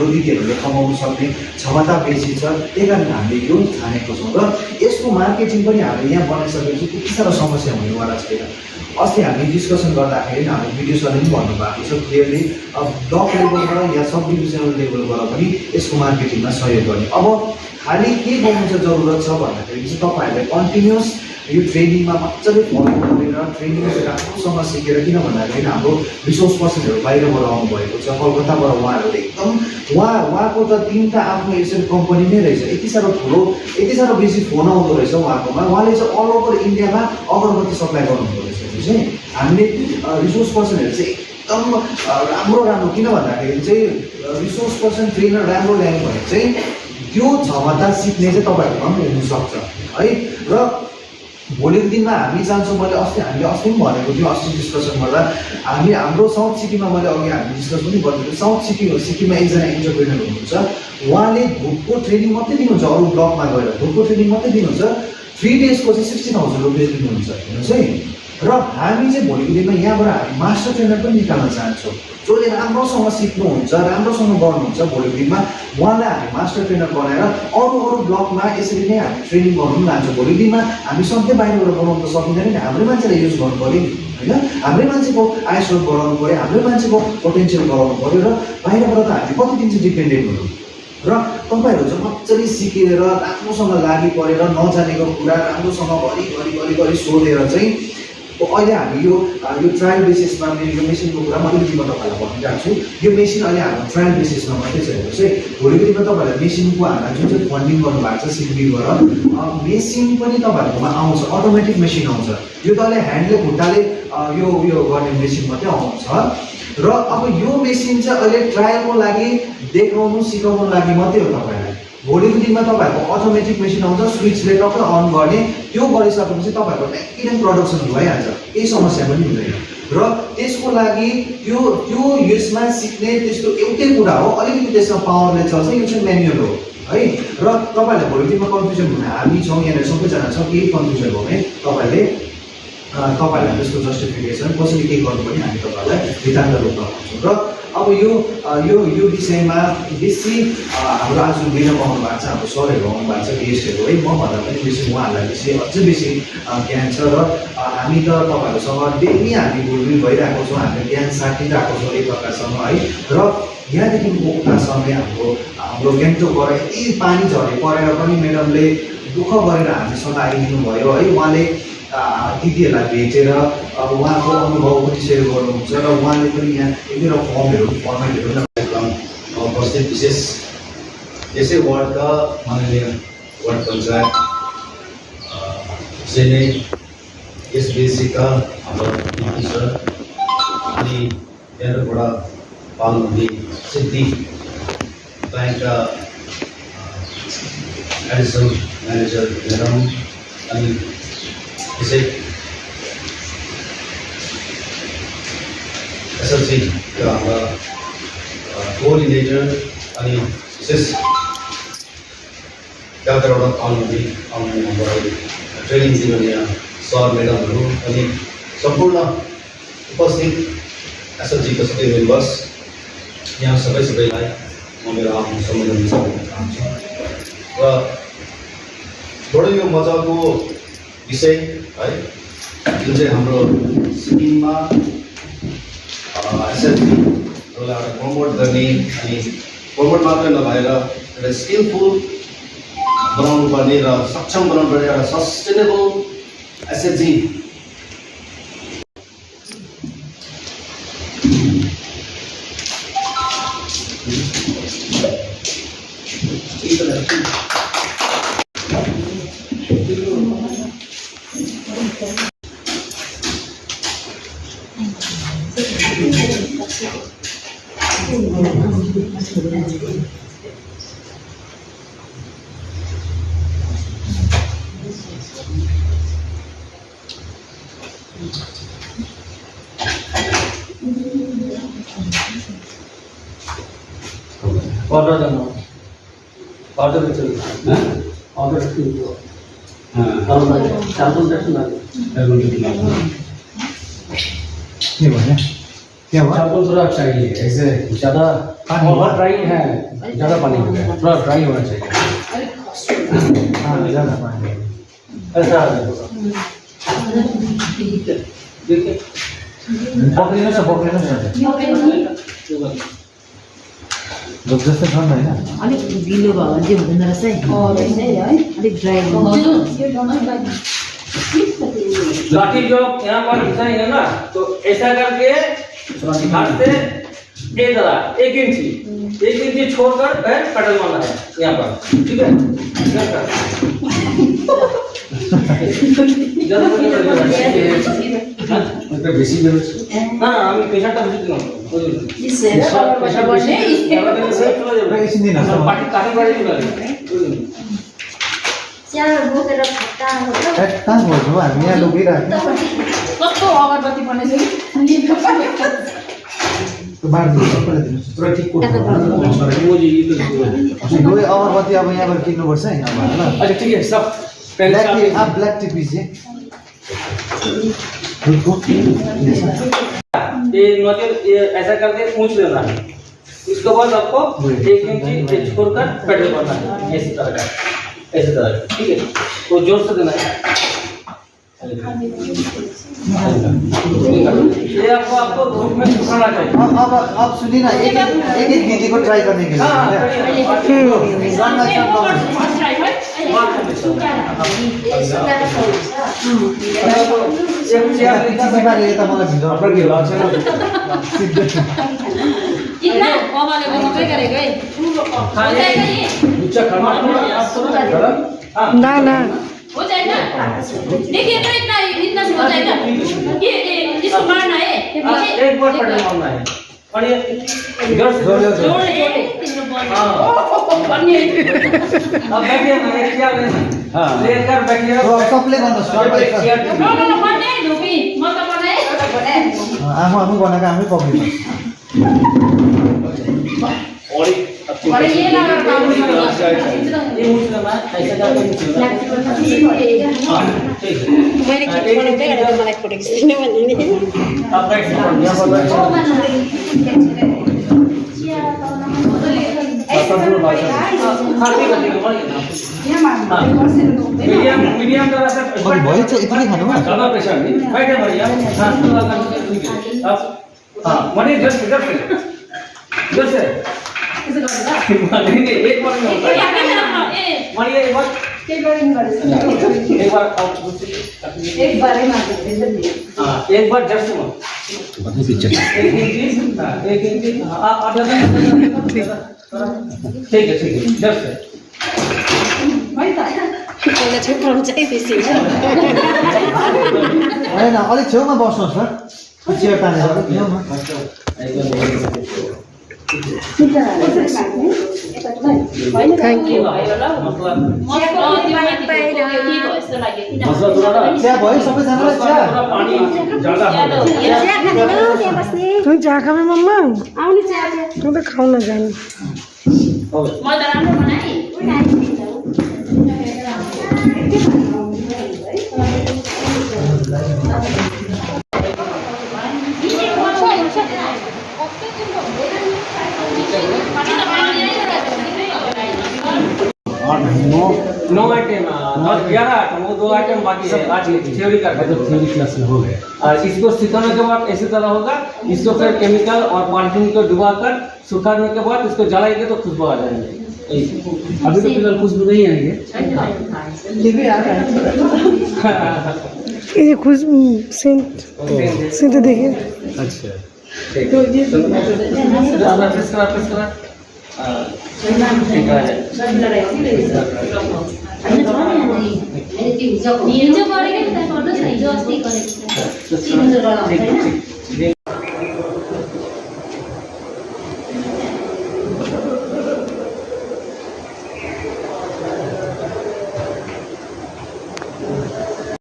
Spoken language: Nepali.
हाम्रो दिदीहरूले कमाउन सक्ने क्षमता बेसी छ, त्यही कारण हामीले यो छानेको छौँ। र यसको मार्केटिङ पनि हामीले यहाँ बनाइसकेपछि त्यति साह्रो समस्या हुनेवाला छैन। अस्ति हामी डिस्कसन गर्दाखेरि हाम्रो भिडियो सरले पनि भन्नुभएको छ क्लियरली, अब ब्लक लेभलबाट या सब डिभिजनल लेभलबाट पनि यसको मार्केटिङमा सहयोग गर्ने। अब खालि के गर्नु चाहिँ जरुरत छ भन्दाखेरि चाहिँ तपाईँहरूले कन्टिन्युस यो ट्रेनिङमा मजाले फलो गरेर ट्रेनिङ राम्रोसँग सिकेर, किन भन्दाखेरि हाम्रो रिसोर्स पर्सनहरू बाहिरबाट आउनुभएको छ कलकत्ताबाट, उहाँहरूले एकदम उहाँको त 3टा आफ्नो यसरी कम्पनी नै रहेछ, यति साह्रो ठुलो यति साह्रो बेसी फोन आउँदो रहेछ उहाँकोमा। उहाँले चाहिँ अल ओभर इन्डियामा अगरबत्ती सप्लाई गर्नुहुँदो रहेछ। चाहिँ हामीले रिसोर्स पर्सनहरू चाहिँ एकदम राम्रो किन भन्दाखेरि चाहिँ रिसोर्स पर्सन ट्रेनर राम्रो ल्यायो भने चाहिँ त्यो क्षमता सिक्ने चाहिँ तपाईँहरूकोमा पनि हुनसक्छ है। र भोलिको दिनमा हामी चाहन्छौँ, हामीले अस्ति पनि भनेको थियो, अस्ति डिस्कसन गर्दा हाम्रो साउथ सिक्किममा मैले अघि हामी डिस्कस पनि गरेको साउथ सिक्किममा एकजना इन्टरप्रेनर हुनुहुन्छ, उहाँले धुपको ट्रेनिङ मात्रै दिनुहुन्छ, अरू ब्लकमा गएर धुपको ट्रेनिङ मात्रै दिनुहुन्छ, 3 डेजको चाहिँ 60,000 रुपियाँ दिनुहुन्छ हेर्नुहोस् है। र हामी चाहिँ भोलिको दिनमा यहाँबाट हामी मास्टर ट्रेनर पनि निकाल्न चाहन्छौँ, जसले राम्रोसँग सिक्नुहुन्छ, राम्रोसँग गर्नुहुन्छ। भोलिको दिनमा उहाँलाई हामी मास्टर ट्रेनर बनाएर अरू ब्लकमा यसरी नै हामी ट्रेनिङ गर्नु पनि लान्छौँ। भोलिको दिनमा हामी सधैँ बाहिरबाट बनाउनु त सकिँदैन नि, हाम्रै मान्छेलाई युज गर्नु पऱ्यो नि होइन, हाम्रै मान्छेको आय स्रोत बढाउनु पऱ्यो, हाम्रै मान्छेको पोटेन्सियल बढाउनु पऱ्यो। र बाहिरबाट त हामी कति दिन चाहिँ डिपेन्डेन्ट हुनु। र तपाईँहरू चाहिँ मजाले सिकेर राम्रोसँग लागि परेर नजानेको कुरा राम्रोसँग घरि सोधेर चाहिँ अहिले हामी यो ट्रायल बेसिसमा यो मेसिनको कुरा म अलिकति म तपाईँलाई भनिरहेको छु। यो मेसिन अहिले हाम्रो ट्रायल बेसिसमा मात्रै छ हेर्नुहोस् है। भोलिको दिनमा तपाईँहरूलाई मेसिनको हामीलाई जुन चाहिँ फन्डिङ गर्नुभएको छ सिक्किमबाट, मेसिन पनि तपाईँहरूकोमा आउँछ, अटोमेटिक मेसिन आउँछ। यो त अहिले ह्यान्डले खुट्टाले यो गर्ने मेसिन मात्रै आउँछ। र अब यो मेसिन चाहिँ अहिले ट्रायलको लागि देखाउनु सिकाउनु लागि मात्रै हो तपाईँहरूलाई। भोलिको दिनमा तपाईँहरूको अटोमेटिक मेसिन आउँछ, स्विचले टक्कै अन गर्ने, त्यो गरिसकेपछि तपाईँहरूको म्याक्सिमम प्रडक्सन भइहाल्छ, केही समस्या पनि हुँदैन। र त्यसको लागि त्यो यसमा सिक्ने त्यस्तो एउटै कुरा हो, अलिकति त्यसमा पावरले चल्छ, यो चाहिँ म्यानुअल हो है। र तपाईँहरूलाई भोलिको दिनमा कन्फ्युजन हुने हामी छौँ, यहाँनिर सबैजना छ, केही कन्फ्युजन हो भने तपाईँहरूलाई त्यसको जस्टिफिकेसन कसरी के गर्नुपर्ने हामी तपाईँहरूलाई नितान्त रूपमा भन्छौँ। र अब यो विषयमा बेसी हाम्रो आज लिन पाउनु भएको छ, हाम्रो सरहरू आउनु भएको छ, गेस्टहरू है, म भन्दा पनि बेसी उहाँहरूलाई बेसी अझै बेसी ज्ञान छ। र हामी त तपाईँहरूसँग डेली हामी बोलबिल भइरहेको छौँ, हामीले ज्ञान साटिरहेको छौँ एक प्रकारसँग है। र यहाँदेखिको उता समय हाम्रो गान्तोकबाट यति पानी झरे परेर पनि म्याडमले दुःख गरेर हामीसँग आइदिनु भयो है। उहाँले दिदीहरूलाई भेटेर उहाँको अनुभव पनि सेयर गर्नुहुन्छ र उहाँले पनि यहाँ एकदमै फर्मेटहरू उपस्थित विशेष यसै वार्डका माननीय वार्ड पञ्चायत यसै नै यस बेसीका हाम्रो मन्त्री सर अनि यहाँबाट पाल्नुहुने सिद्धि ब्याङ्कका एडिसनल म्यानेजर म्याडम अनि यसै एसएलसीका हाम्रा कोअर्डिनेटर अनि विशेष कहाँबाट आउनुहुने हामीलाई ट्रेनिङ दिनुहुने सर म्याडमहरू अनि सम्पूर्ण उपस्थित एसएलसीका सबै मेम्बर्स, यहाँ सबैलाई म मेरो आफ्नो सम्बोधन गर्न चाहन्छु। र बडो यो मजाको विषय है, जुन चाहिँ हाम्रो सिक्किममा एसएलसीहरूलाई प्रमोट गर्ने अनि प्रमोट मात्रै नभएर एउटा स्किलफुल बनाउनु पर्ने र सक्षम बनाउनु पर्ने एउटा सस्टेनेबल एसएलसी ऑर्डर क्या चाहिए ऐसे ज़्यादा बहुत ड्राई है, ज़्यादा पानी हो गया, थोड़ा ड्राई होना चाहिए। हाँ ज़्यादा पानी ऐसा आ जाएगा। देखिए पक्रिनुहोस् न जब जस्तै छ नि होइन अलिक गिलो भयो भने चाहिँ हुँदैन रहेछ है अलिक ड्राई लाठी जो यहाँ पर घिसाएंगे ना तो ऐसा करके हाथ से एक इंची छोड़कर पेडल मारना है यहाँ पर, ठीक है? बेसी हाँ আমি প্রেশারটা বেশি দিলাম एकछिन दिन পাটি কাটি বাড়ি দিলাম कहाँ गर्छौँ हामी यहाँ लगिरहेको कस्तो अगरबत्ती बनेछ त्यो बाँड्नु सबैलाई दिनुहोस् पुरा ठीक को दुवै अगरबत्ती अब यहाँबाट किन्नुपर्छ है अब ल अच्छा ठीक है सब ब्ल्याक टी ब्ल्याक टी पीजिए ये नोजल ऐसा करके पूंछ लेना है, इसके बाद आपको 1 इंची छोड़कर पेडल करना है ऐसी तरह का, ऐसी तरह का, ठीक है? तो जोर से देना है। ये आपको धूप में सुखाना चाहिए। अब सुनिए ना एक दीदी को ट्राई करने के लिए यता मलाई ना ना हो जाएगा। देखिए तो इतना इतना से हो जाएगा। ये इसको मारना है। एक बार पेडल मारना है और ये जोर से जोड़ अब बैठिए ना, एक चेयर लेकर बैठिए। सबले गर्नुहोस् नो बन्ने धोपी म त बनाए आफू आफू बनाएको आफै पक्रिनुहोस् अरे ये लगा काम ये मुझे ऐसा करके मैले के बनाउँदै गरेर मलाई फोटो खिच्दिनु भन्ने नि अब बैठिए यहाँ पर मीडियम तरह से भयो चाहिँ यति नै खानु भयो ज्यादा प्रेशर नहीं बैठे भैया अब हाँ मनी जस्ट नहीं एक बार में होता है मनी एक बार एक बार ही मार देते हाँ एक बार जस्ट एक इंची आप ठीक है जस्ट पहिला छुट्याउनु चाहिँ बेसी होइन अलिक छेउमा बस्नुहोस् न चेयर तानेर छेउमा थ्याङ्क्यू चिया भयो सबैजनालाई चिया तँ चिया खामे मम्मा आउने चिया तँ त खाउन जानु म त राम्रो बनाए नो आइटम 11 आइटम वो 2 आइटम बाकी है आज थ्योरी का थ्योरी क्लास में हो गया और इसको सिखाने के बाद ऐसी तरह होगा इसको फिर केमिकल और परफ्यूम को डुबाकर सुखाने के बाद इसको जलाएंगे तो खुशबू आ जाएंगे अभी तो फिलहाल खुशबू नहीं आएंगे ये खुशबू सेंट देखिए अच्छा ठीक है प्रेस करा हिजो गरेको नि त गर्नुहोस् न हिजो अस्ति गरेको